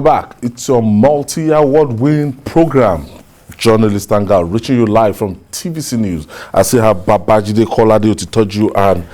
Welcome back. It's your multi-award-winning program, Journalist Hangout, reaching you live from TVC News. I see how Babajide Kolade Otitoju and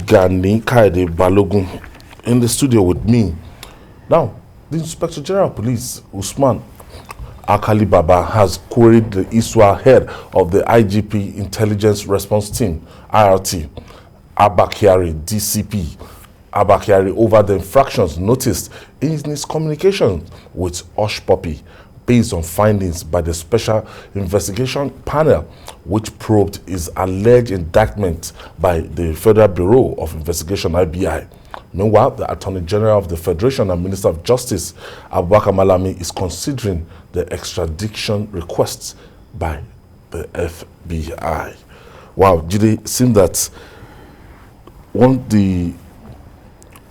Gani Kaide Balogun in the studio with me. Now, the Inspector General of Police, Usman Alkali Baba, has queried the ISWA head of the IGP Intelligence Response Team, IRT, Abba Kyari, DCP, Abba Kyari, over the infractions noticed in his communication with Hushpuppi, based on findings by the Special Investigation Panel, which probed his alleged indictment by the Federal Bureau of Investigation, FBI. Meanwhile, the Attorney General of the Federation and Minister of Justice, Abba Kyari, is considering the extradition requests by the FBI. Wow, did it seem that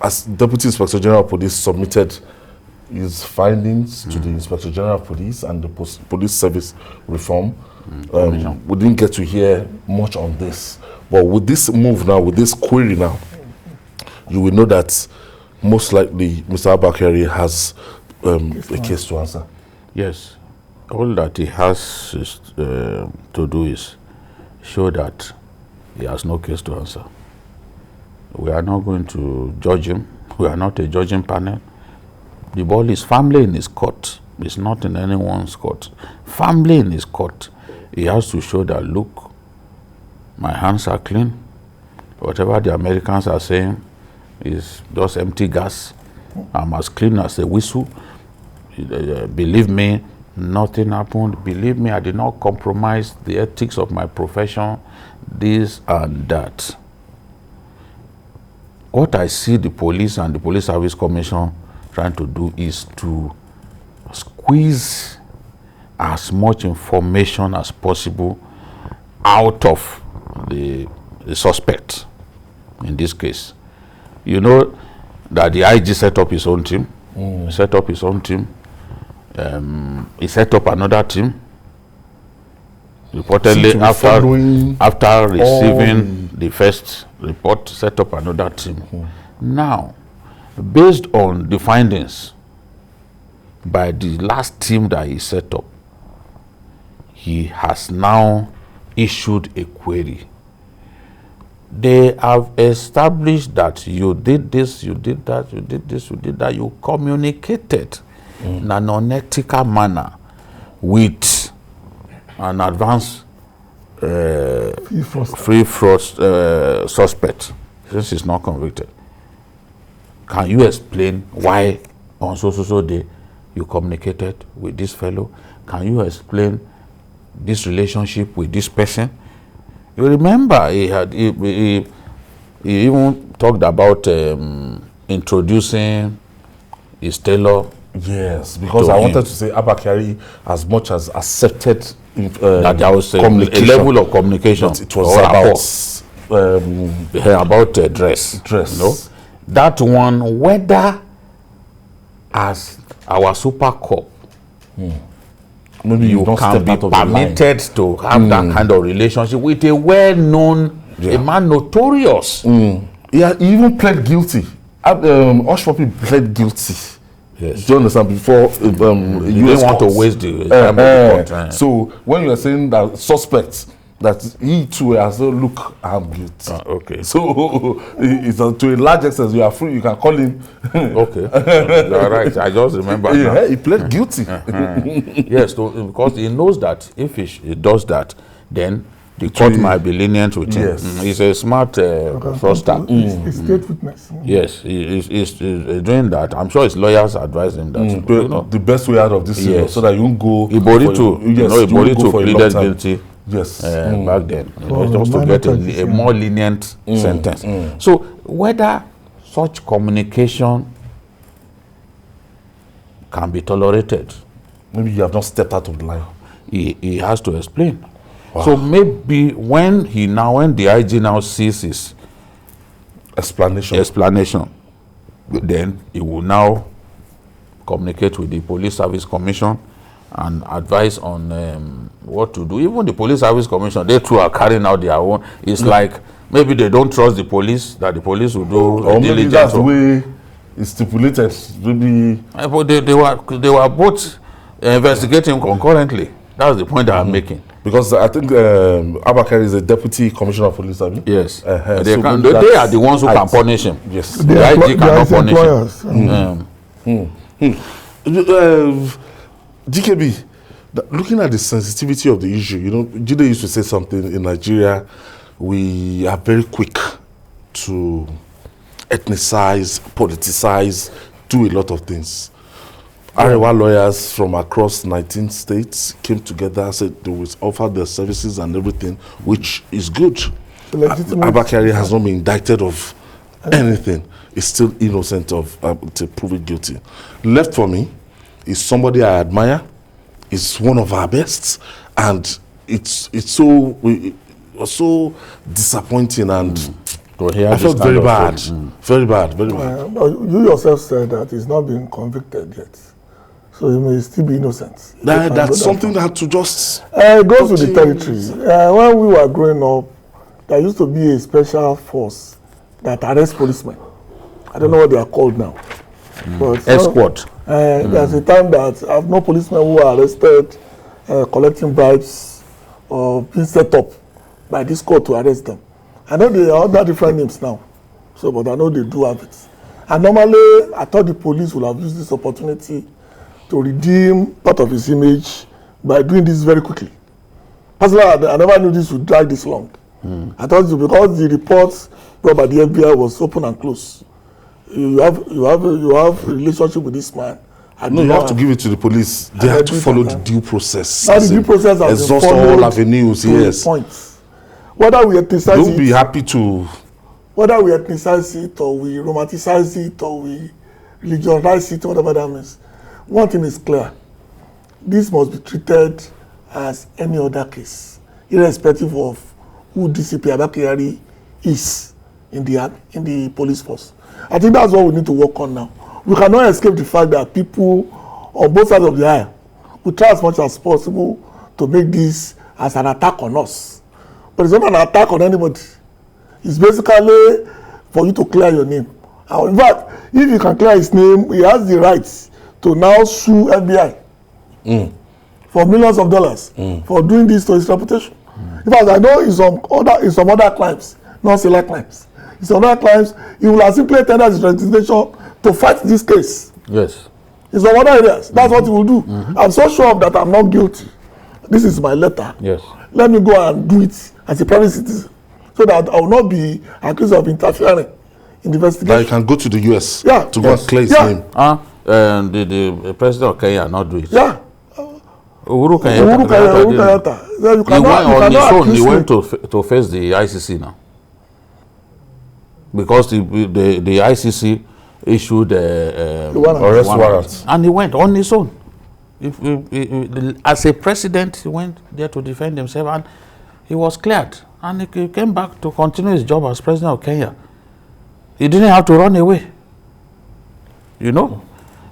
as Deputy Inspector General of Police submitted his findings to the Inspector General of Police and the Police Service Reform, we didn't get to hear much on this. But with this move now, with this query now, you will know that most likely Mr. Abba Kyari has a case to answer. Yes. All that he has to do is show that he has no case to answer. We are not going to judge him. We are not a judging panel. The ball is firmly in his court. It's not in anyone's court. Firmly in his court. He has to show that, look, my hands are clean. Whatever the Americans are saying is just empty gas. I'm as clean as a whistle. Believe me, nothing happened. Believe me, I did not compromise the ethics of my profession, this and that. What I see the police and the Police Service Commission trying to do is to squeeze as much information as possible out of the suspect in this case. You know that the IG set up his own team. He set up his own team. He set up another team. Reportedly, after receiving the first report, set up another team. Now, based on the findings by the last team that he set up, he has now issued a query. They have established that you did this, you did that, you did this, you did that. You communicated in an unethical manner with an advanced free frost suspect, since he's not convicted. Can you explain why on so day you communicated with this fellow? Can you explain this relationship with this person? You remember he even talked about introducing his tailor. Yes, because I wanted to say Abba Kyari as much as accepted that there was a level of communication. But it was about dress. Dress. You know? That one, whether as our super cop, maybe you can be permitted to have that kind of relationship with a well-known, a man notorious. Yeah, he even pled guilty. Hushpuppi pled guilty. Yes. Do you understand? Before you didn't want to waste the time of the court. So when you are saying that suspects, that he too has said, look, I'm guilty. Okay. So it's to a large extent you are free. You can call him. Okay. You are right. I just remember. Yeah, he pled guilty. Yes, because he knows that if he does that, then the court might be lenient with him. Yes. He's a smart fraudster. He's state witness. Yes, he's doing that. I'm sure his lawyers advise him that. You know, the best way out of this, so that you won't go. Ibori too pleaded guilty. Yes. Back then, just to get a more lenient sentence. So whether such communication can be tolerated, maybe you have not stepped out of the line. He has to explain. Wow. So maybe when the IG now sees his explanation, then he will now communicate with the Police Service Commission and advise on what to do. Even the Police Service Commission, they too are carrying out their own. It's like maybe they don't trust the police, that the police will do or maybe that's the way is stipulated. Maybe But they were both investigating concurrently. That's the point that I'm making. because I think Abba Kyari is a deputy commissioner of police. I mean, Yes, So they maybe are the ones who can punish him. Yes. The IG cannot punish him. GKB, looking at the sensitivity of the issue, you know, Jide used to say something in Nigeria. We are very quick to ethnicize, politicize, do a lot of things. Arewa lawyers from across 19 states came together, said they will offer their services and everything, which is good. Abba Kyari has not been indicted of anything. He's still innocent of to prove it guilty. Left for me is somebody I admire. It's one of our best, and it was so disappointing, and I felt very bad, very bad. You yourself said that he's not been convicted yet, so he may still be innocent. That's something that to just it goes with the territory. When we were growing up, there used to be a special force that arrests policemen. I don't know what they are called now. But Escort. There's a time that I have no policemen who are arrested collecting bribes or being set up by this court to arrest them. I know they are under different names now, so but I know they do have it. And normally, I thought the police would have used this opportunity to redeem part of his image by doing this very quickly. Personally, I never knew this would drag this long. I thought because the reports brought by the FBI was open and close. You have a relationship with this man. No, you have to give it to the police. They have to follow the due process. Now the due process has exhaust all avenues. Yes. Points. Whether we ethnicize We'll be happy to. Whether we ethnicize it or we romanticize it or we religionize it, whatever that means, one thing is clear: this must be treated as any other case, irrespective of who DCP Abba Kyari is in the police force. I think that's what we need to work on now. We cannot escape the fact that people on both sides of the aisle will try as much as possible to make this as an attack on us. But it's not an attack on anybody. It's basically for you to clear your name. In fact, if you can clear his name, he has the right to now sue FBI for millions of dollars for doing this to his reputation. In fact, I know in some other crimes, not select crimes. In some other crimes, he will have simply tendered his resignation to fight this case. Yes. In some other areas, that's what he will do. I'm so sure of that I'm not guilty. This is my letter. Yes. Let me go and do it as a private citizen, so that I will not be accused of interfering in the investigation. That you can go to the US to go and clear his name. And the president of Kenya not do it. Yeah. Uhuru Kenyatta. He went to face the ICC now. Because the ICC issued arrest warrant. And he went on his own. As a president, he went there to defend himself, and he was cleared. And he came back to continue his job as president of Kenya. He didn't have to run away. You know?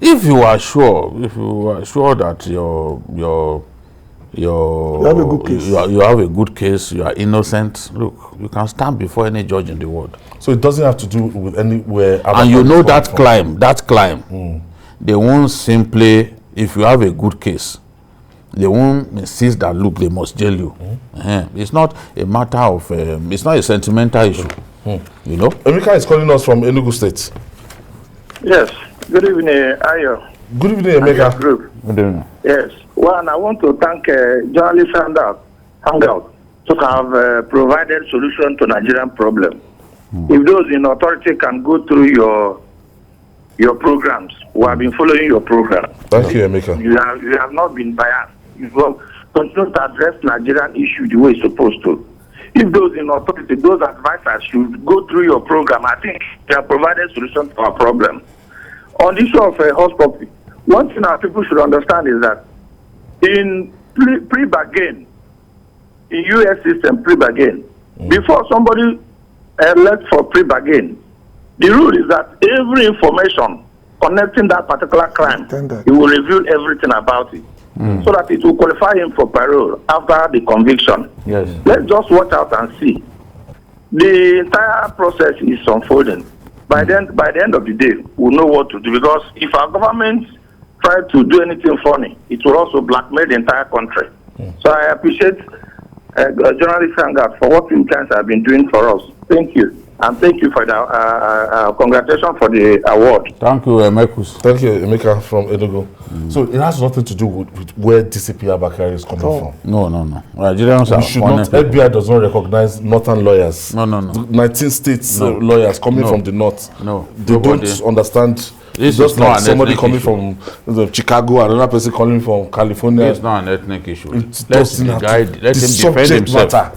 If you are sure that you have a good case, you are innocent, look, you can stand before any judge in the world. So it doesn't have to do with anywhere. And you know that climb, they won't simply, if you have a good case, they won't insist that, look, they must jail you. It's not a matter of, it's not a sentimental issue. You know? Emeka is calling us from Enugu State. Yes. Good evening, Ayo. Good evening, Emeka. Good evening. Yes. Well, and I want to thank journalist Hangout to have provided solution to Nigerian problem. If those in authority can go through your programs, we have been following your program. Thank you, Emeka. You have not been biased. You have continued to address Nigerian issue the way it's supposed to. If those in authority, those advisors should go through your program, I think they have provided solution to our problem. On the issue of Hushpuppi, one thing our people should understand is that in pre-bargain, in U.S. system pre-bargain, before somebody elects for pre-bargain, the rule is that every information connecting that particular crime, he will reveal everything about it, so that it will qualify him for parole after the conviction. Yes. Let's just watch out and see. The entire process is unfolding. By the end of the day, we'll know what to do. Because if our government try to do anything funny, it will also blackmail the entire country. So I appreciate journalist Hangout for what you guys have been doing for us. Thank you. And thank you for the congratulations for the award. Thank you, Emekus. Thank you, Emeka from Enugu. So it has nothing to do with where DCP Abba Kyari is coming from. No. Nigerians are FBI does not recognize northern lawyers. No. 19 states lawyers coming from the north. No. They don't understand. This just is not like an somebody ethnic coming issue. from Chicago, another person coming from California. It's not an ethnic issue. It Let doesn't the have guy, to- let the him defend subject himself. matter.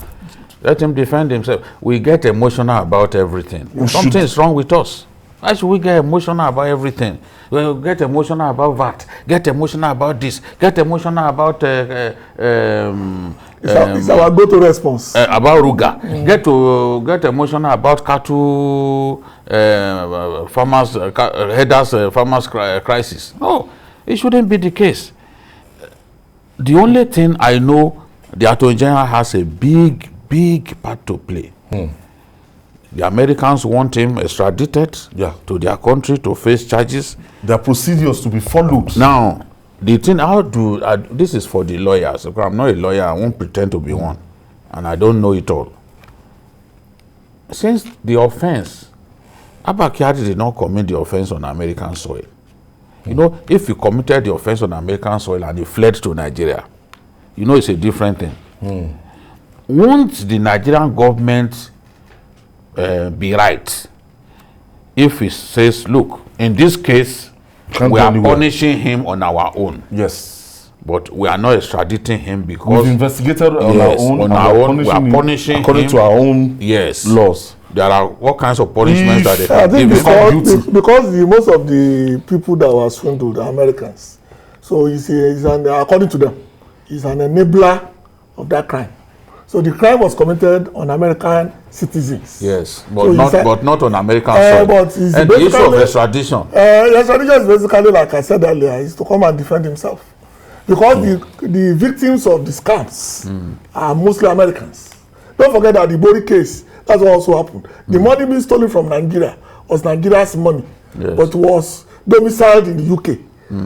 Let him defend himself. We get emotional about everything. Something is wrong with us. Why should we get emotional about everything? We get emotional about VAT. Get emotional about this. Get emotional about It's our go-to response. about Ruga. Get emotional about cattle farmers headers farmers crisis. No, it shouldn't be the case. The only thing I know, the Attorney General has a big part to play. The Americans want him extradited to their country to face charges. There are procedures to be followed. Now, the thing this is for the lawyers. Because I'm not a lawyer, I won't pretend to be one, and I don't know it all. Since the offense, Abba Kyari did not commit the offense on American soil. You know, if he committed the offense on American soil and he fled to Nigeria, you know, it's a different thing. Won't the Nigerian government be right if he says, look, in this case, we are punishing him on our own. Yes. But we are not extraditing him because we've investigated on our own. On our own, we are punishing according him to our own laws. There are all kinds of punishments that they can give. Because most of the people that were swindled are Americans. So according to them, he's an enabler of that crime. So the crime was committed on American citizens. Yes, but not on American soil. And the issue of extradition. Extradition is basically, like I said earlier, is to come and defend himself. Because the victims of the scams are mostly Americans. Don't forget that the Bori case, that's what also happened. The money being stolen from Nigeria was Nigeria's money, but was domiciled in the UK.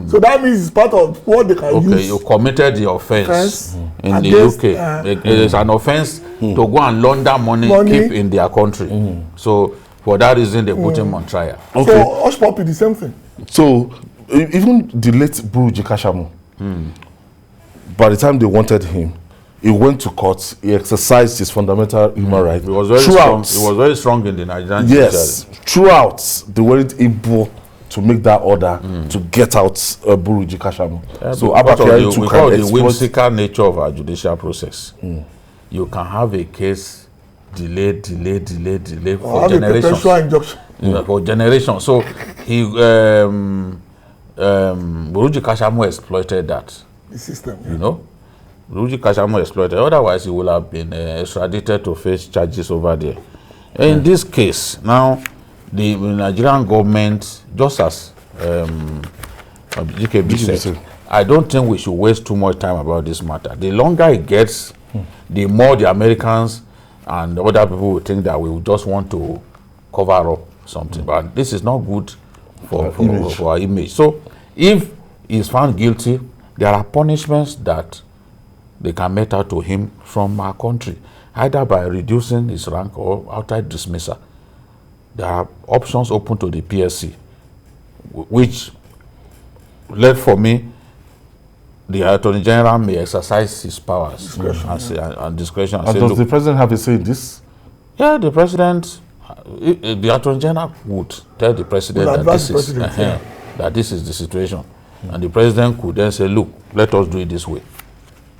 So that means it's part of what they can use. Okay, you committed the offense in the UK. It is an offense to go and launder money keep in their country. So for that reason, they put him on trial. Okay. So Hushpuppi, the same thing. So even the late Buruji Kashamu, by the time they wanted him, he went to court. He exercised his fundamental human right. He was very strong. He was very strong in the Nigerian judiciary. Throughout, they weren't able to make that order to get out Buruji Kashamu. So Abba Kyari took the whimsical nature of our judicial process. You can have a case delayed for generations. For generations. So he Buruji Kashamu exploited that. The system. You know, Buruji Kashamu exploited. Otherwise, he would have been extradited to face charges over there. In this case, now, the Nigerian government, just as IGP said, I don't think we should waste too much time about this matter. The longer it gets, the more the Americans and other people will think that we just want to cover up something. But this is not good for our image. So if he's found guilty, there are punishments that they can mete out to him from our country, either by reducing his rank or outright dismissal. There are options open to the PSC, which led for me, the Attorney General may exercise his powers and discretion. And does the president have a say in this? Yeah, the president, the Attorney General would tell the president that this is the situation. And the president could then say, look, let us do it this way.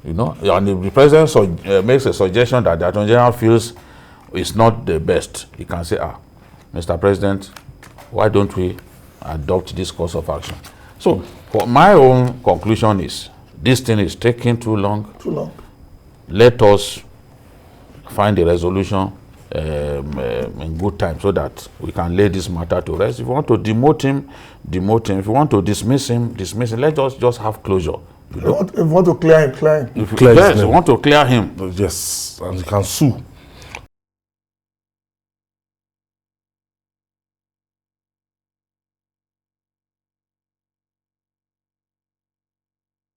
You know, and if the president makes a suggestion that the Attorney General feels is not the best, he can say, Mr. President, why don't we adopt this course of action? So, for my own conclusion is, this thing is taking too long. Too long. Let us find a resolution in good time so that we can lay this matter to rest. If you want to demote him, demote him. If you want to dismiss him, dismiss him. Let us just have closure. If you want to clear him, clear him. If you want to clear him. Yes, and you can sue.